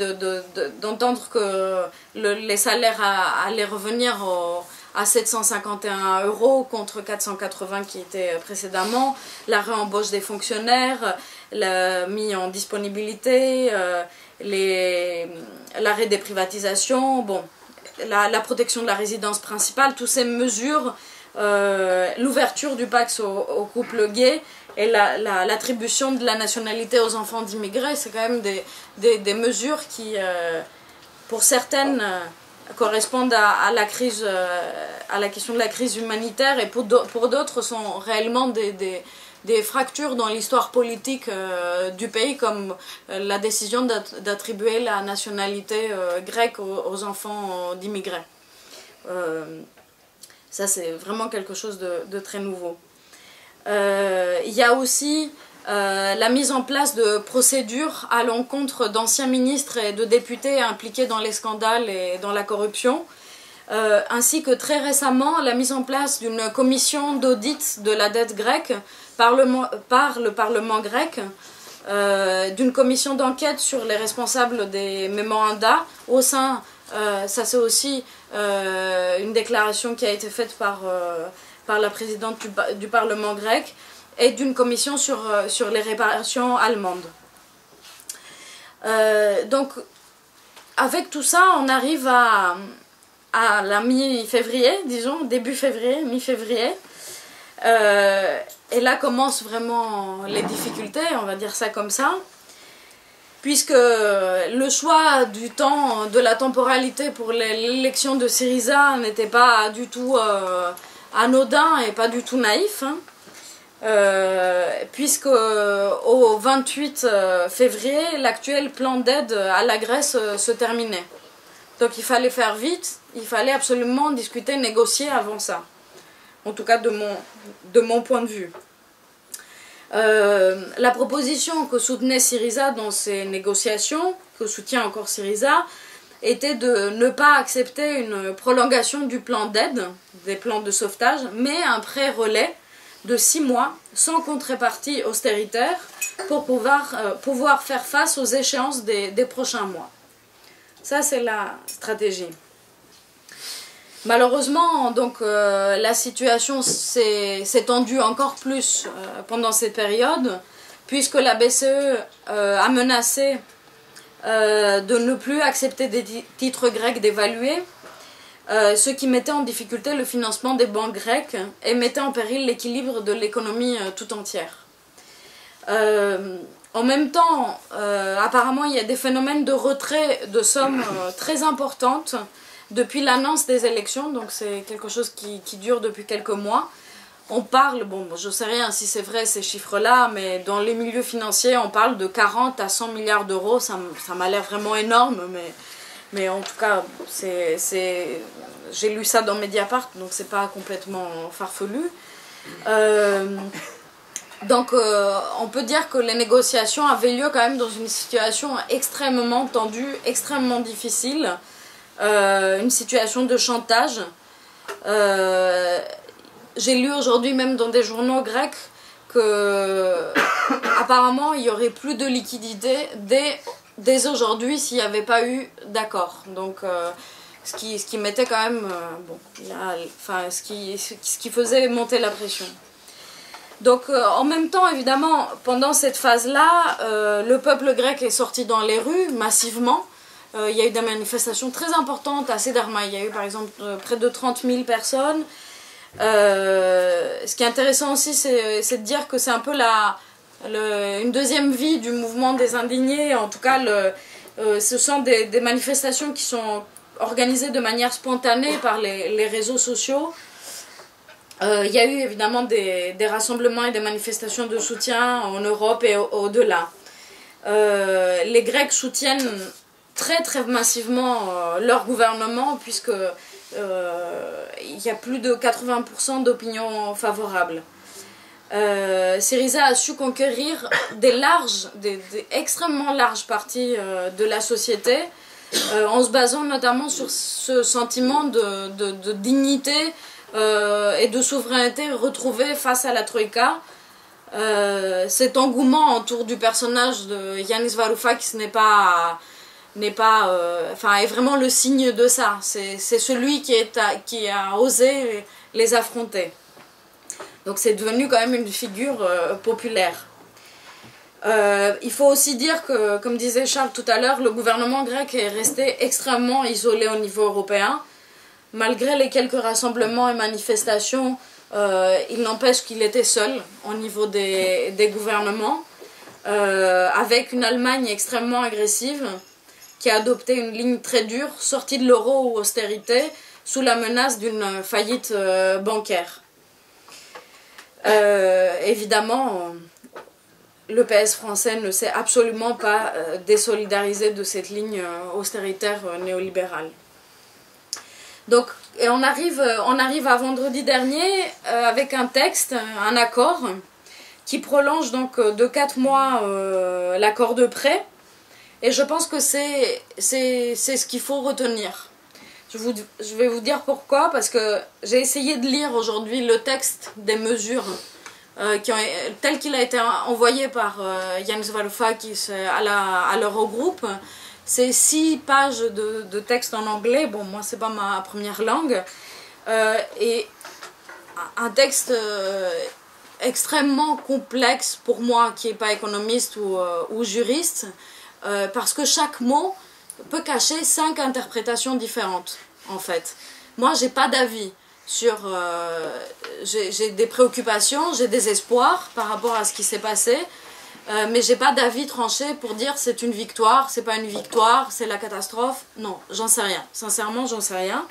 S2: d'entendre que les salaires allaient revenir à 751 € contre 480 qui étaient précédemment, la réembauche des fonctionnaires, mis en disponibilité, l'arrêt des privatisations, bon, la protection de la résidence principale, toutes ces mesures, l'ouverture du Pacs aux couples gays et l'attribution de la nationalité aux enfants d'immigrés, c'est quand même des mesures qui, pour certaines, correspondent à la crise, à la question de la crise humanitaire, et pour d'autres sont réellement des fractures dans l'histoire politique du pays, comme la décision d'attribuer la nationalité grecque aux enfants d'immigrés. Ça, c'est vraiment quelque chose de très nouveau. Il y a aussi la mise en place de procédures à l'encontre d'anciens ministres et de députés impliqués dans les scandales et dans la corruption, ainsi que très récemment la mise en place d'une commission d'audit de la dette grecque par le Parlement grec, d'une commission d'enquête sur les responsables des mémoranda au sein, ça c'est aussi une déclaration qui a été faite par la présidente du Parlement grec, et d'une commission sur les réparations allemandes. Donc, avec tout ça, on arrive à la mi-février, disons, début février, mi-février. Et là commencent vraiment les difficultés, on va dire ça comme ça. Puisque le choix du temps, de la temporalité pour l'élection de Syriza n'était pas du tout anodin et pas du tout naïf, hein. Puisque au 28 février, l'actuel plan d'aide à la Grèce se terminait. Donc il fallait faire vite, il fallait absolument discuter, négocier avant ça. En tout cas de mon point de vue. La proposition que soutenait Syriza dans ces négociations, que soutient encore Syriza, était de ne pas accepter une prolongation du plan d'aide, des plans de sauvetage, mais un pré-relais de 6 mois, sans contrepartie austéritaire, pour pouvoir faire face aux échéances des prochains mois. Ça, c'est la stratégie. Malheureusement, donc, la situation s'est tendue encore plus pendant cette période, puisque la BCE a menacé de ne plus accepter des titres grecs dévalués, ce qui mettait en difficulté le financement des banques grecques et mettait en péril l'équilibre de l'économie tout entière. En même temps, apparemment, il y a des phénomènes de retrait de sommes très importantes depuis l'annonce des élections, donc c'est quelque chose qui dure depuis quelques mois. On parle, bon, je ne sais rien si c'est vrai ces chiffres-là, mais dans les milieux financiers, on parle de 40 à 100 milliards d'euros, ça m'a l'air vraiment énorme, mais en tout cas, j'ai lu ça dans Mediapart, donc c'est pas complètement farfelu. Donc on peut dire que les négociations avaient lieu quand même dans une situation extrêmement tendue, extrêmement difficile, une situation de chantage. J'ai lu aujourd'hui même dans des journaux grecs que apparemment il y aurait plus de liquidité dès aujourd'hui s'il n'y avait pas eu d'accord. Donc ce qui mettait quand même ce qui faisait monter la pression. Donc en même temps, évidemment, pendant cette phase-là, le peuple grec est sorti dans les rues massivement. Il y a eu des manifestations très importantes à Cédarma. Il y a eu par exemple près de 30 000 personnes. Ce qui est intéressant aussi, c'est de dire que c'est un peu une deuxième vie du mouvement des indignés. En tout cas, ce sont des manifestations qui sont organisées de manière spontanée par les réseaux sociaux. Il y a eu évidemment des rassemblements et des manifestations de soutien en Europe et au-delà. Les Grecs soutiennent très très massivement leur gouvernement, puisque il y a plus de 80% d'opinion favorable. Syriza a su conquérir des extrêmement larges parties de la société, en se basant notamment sur ce sentiment de dignité et de souveraineté retrouvée face à la Troïka. Cet engouement autour du personnage de Yanis Varoufakis est vraiment le signe de ça. C'est celui qui a osé les affronter. Donc c'est devenu quand même une figure populaire. Il faut aussi dire que, comme disait Charles tout à l'heure, le gouvernement grec est resté extrêmement isolé au niveau européen. Malgré les quelques rassemblements et manifestations, il n'empêche qu'il était seul au niveau des gouvernements, avec une Allemagne extrêmement agressive qui a adopté une ligne très dure, sortie de l'euro ou austérité, sous la menace d'une faillite bancaire. Évidemment, le PS français ne s'est absolument pas désolidarisé de cette ligne austéritaire néolibérale. Donc, et on arrive à vendredi dernier avec un texte, un accord, qui prolonge donc de 4 mois l'accord de prêt. Et je pense que c'est ce qu'il faut retenir. Je vais vous dire pourquoi, parce que j'ai essayé de lire aujourd'hui le texte des mesures tel qu'il a été envoyé par Jens Varoufakis à l'Eurogroupe. C'est 6 pages de texte en anglais. Bon, moi, c'est pas ma première langue. Et un texte extrêmement complexe pour moi, qui n'est pas économiste ou juriste, parce que chaque mot peut cacher 5 interprétations différentes, en fait. Moi, j'ai pas d'avis sur... j'ai des préoccupations, j'ai des espoirs par rapport à ce qui s'est passé, mais j'ai pas d'avis tranché pour dire c'est une victoire, c'est pas une victoire, c'est la catastrophe. Non, j'en sais rien. Sincèrement, j'en sais rien.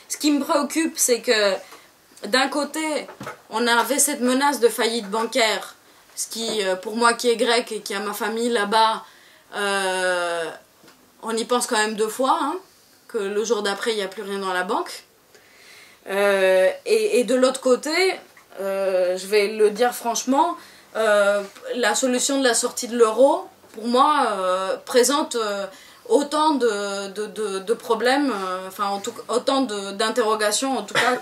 S2: Ce qui me préoccupe, c'est que d'un côté, on avait cette menace de faillite bancaire, ce qui, pour moi qui est grec et qui a ma famille là-bas, on y pense quand même 2 fois, hein, que le jour d'après, il n'y a plus rien dans la banque. Et de l'autre côté, je vais le dire franchement, la solution de la sortie de l'euro, pour moi, présente autant de problèmes, enfin autant d'interrogations en tout cas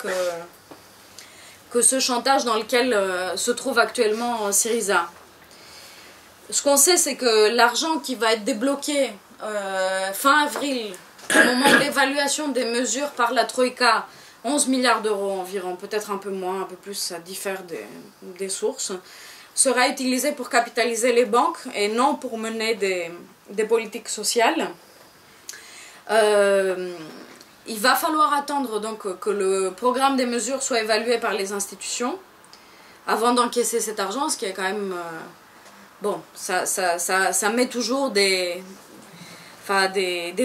S2: que ce chantage dans lequel se trouve actuellement Syriza. Ce qu'on sait, c'est que l'argent qui va être débloqué fin avril, au moment de l'évaluation des mesures par la Troïka, 11 milliards d'euros environ, peut-être un peu moins, un peu plus, ça diffère des sources, sera utilisé pour capitaliser les banques et non pour mener des politiques sociales. Il va falloir attendre donc que le programme des mesures soit évalué par les institutions avant d'encaisser cet argent, ce qui est quand même... bon, ça met toujours des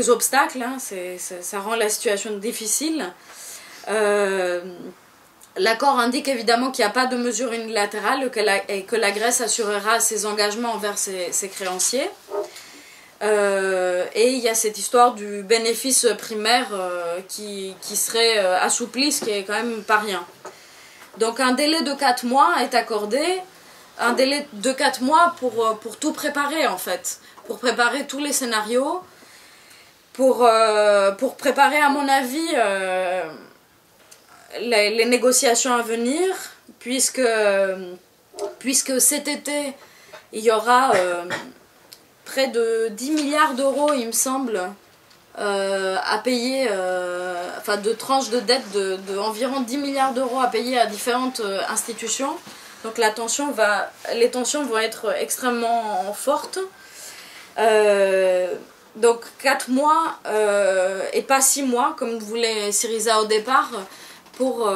S2: obstacles, hein, ça rend la situation difficile. L'accord indique évidemment qu'il n'y a pas de mesure unilatérale et que la Grèce assurera ses engagements envers ses créanciers. Et il y a cette histoire du bénéfice primaire qui serait assoupli, ce qui est quand même pas rien. Donc un délai de 4 mois est accordé, un délai de 4 mois pour tout préparer en fait, pour préparer tous les scénarios, pour préparer à mon avis les négociations à venir, puisque cet été il y aura près de 10 milliards d'euros il me semble à payer, enfin de tranches de dette de environ 10 milliards d'euros à payer à différentes institutions. Donc les tensions vont être extrêmement fortes. Donc 4 mois et pas 6 mois comme voulait Syriza au départ pour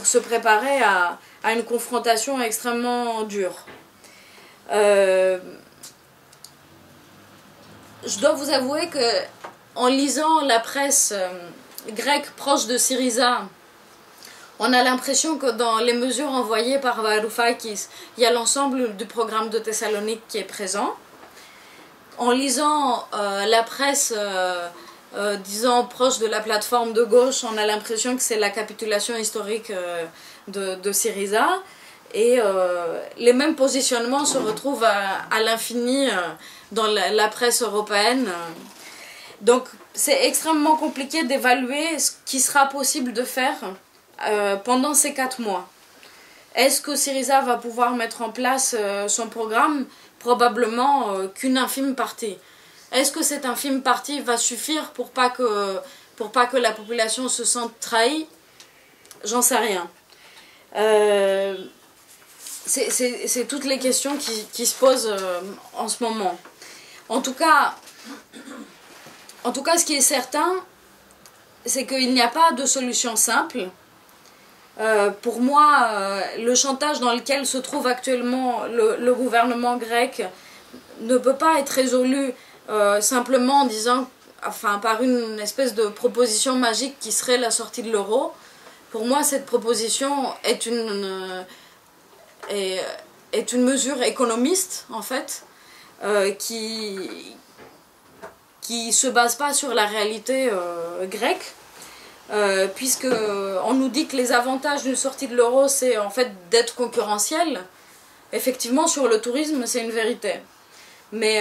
S2: se préparer à une confrontation extrêmement dure. Je dois vous avouer que en lisant la presse grecque proche de Syriza, on a l'impression que dans les mesures envoyées par Varoufakis, il y a l'ensemble du programme de Thessalonique qui est présent. En lisant la presse, disons, proche de la plateforme de gauche, on a l'impression que c'est la capitulation historique de Syriza. Et les mêmes positionnements se retrouvent à l'infini dans la presse européenne. Donc c'est extrêmement compliqué d'évaluer ce qui sera possible de faire pendant ces 4 mois. Est-ce que Syriza va pouvoir mettre en place son programme? Probablement qu'une infime partie. Est-ce que cette infime partie va suffire pour pas que la population se sente trahie? J'en sais rien. c'est toutes les questions qui se posent en ce moment. En tout cas, ce qui est certain, c'est qu'il n'y a pas de solution simple. Pour moi, le chantage dans lequel se trouve actuellement le gouvernement grec ne peut pas être résolu simplement en disant, enfin, par une espèce de proposition magique qui serait la sortie de l'euro. Pour moi, cette proposition est une mesure économiste, en fait, qui se base pas sur la réalité grecque, puisque on nous dit que les avantages d'une sortie de l'euro, c'est en fait d'être concurrentiel. Effectivement, sur le tourisme, c'est une vérité. Mais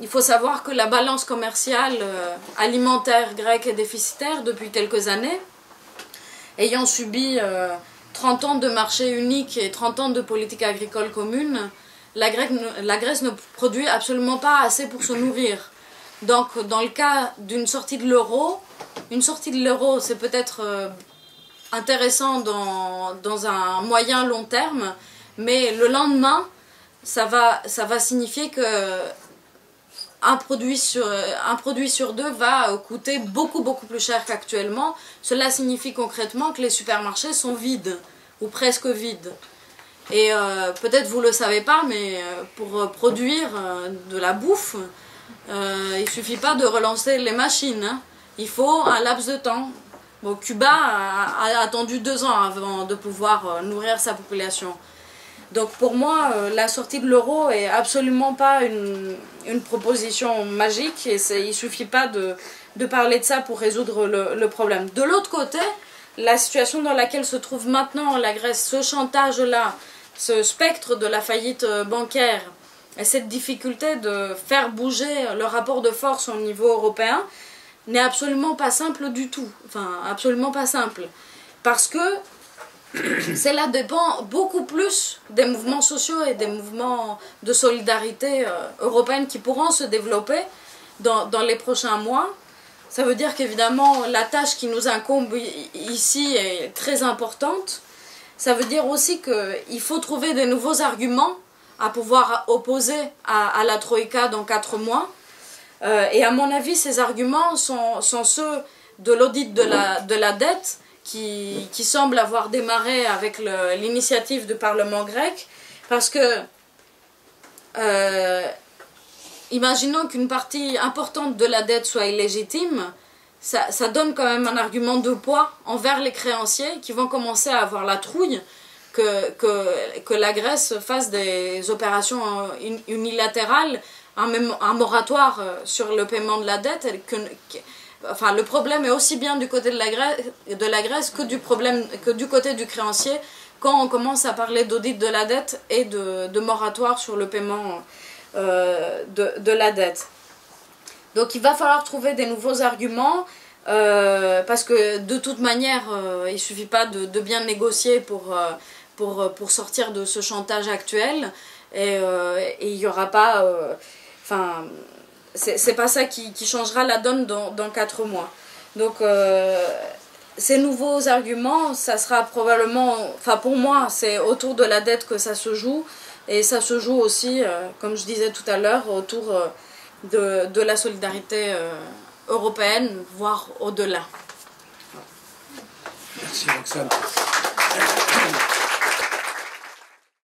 S2: il faut savoir que la balance commerciale alimentaire grecque est déficitaire depuis quelques années, ayant subi 30 ans de marché unique et 30 ans de politique agricole commune. La Grèce ne produit absolument pas assez pour se nourrir. Donc, dans le cas d'une sortie de l'euro, une sortie de l'euro, c'est peut-être intéressant dans un moyen long terme, mais le lendemain, ça va signifier que un produit sur deux va coûter beaucoup plus cher qu'actuellement. Cela signifie concrètement que les supermarchés sont vides, ou presque vides. Et peut-être vous ne le savez pas, mais pour produire de la bouffe, il ne suffit pas de relancer les machines, hein. Il faut un laps de temps. Bon, Cuba a attendu 2 ans avant de pouvoir nourrir sa population. Donc pour moi, la sortie de l'euro est absolument pas une proposition magique, et il ne suffit pas de parler de ça pour résoudre le problème. De l'autre côté, la situation dans laquelle se trouve maintenant la Grèce, ce chantage-là, ce spectre de la faillite bancaire, et cette difficulté de faire bouger le rapport de force au niveau européen, n'est absolument pas simple du tout. Enfin, absolument pas simple. Parce que cela dépend beaucoup plus des mouvements sociaux et des mouvements de solidarité européenne qui pourront se développer dans les prochains mois. Ça veut dire qu'évidemment, la tâche qui nous incombe ici est très importante. Ça veut dire aussi qu'il faut trouver des nouveaux arguments à pouvoir opposer à la Troïka dans 4 mois. Et à mon avis, ces arguments sont ceux de l'audit de la dette qui semble avoir démarré avec l'initiative du Parlement grec. Parce que, imaginons qu'une partie importante de la dette soit illégitime, ça donne quand même un argument de poids envers les créanciers qui vont commencer à avoir la trouille que la Grèce fasse des opérations unilatérales, un moratoire sur le paiement de la dette. Enfin, le problème est aussi bien du côté de la Grèce que du côté du créancier, quand on commence à parler d'audit de la dette et de moratoire sur le paiement de la dette. Donc il va falloir trouver des nouveaux arguments, parce que de toute manière, il ne suffit pas de bien négocier pour sortir de ce chantage actuel, et il n'y aura pas... Enfin, c'est pas ça qui changera la donne dans 4 mois. Donc ces nouveaux arguments, ça sera probablement... Enfin, pour moi, c'est autour de la dette que ça se joue, et ça se joue aussi, comme je disais tout à l'heure, autour de la solidarité européenne, voire au-delà.
S1: Merci Roxane.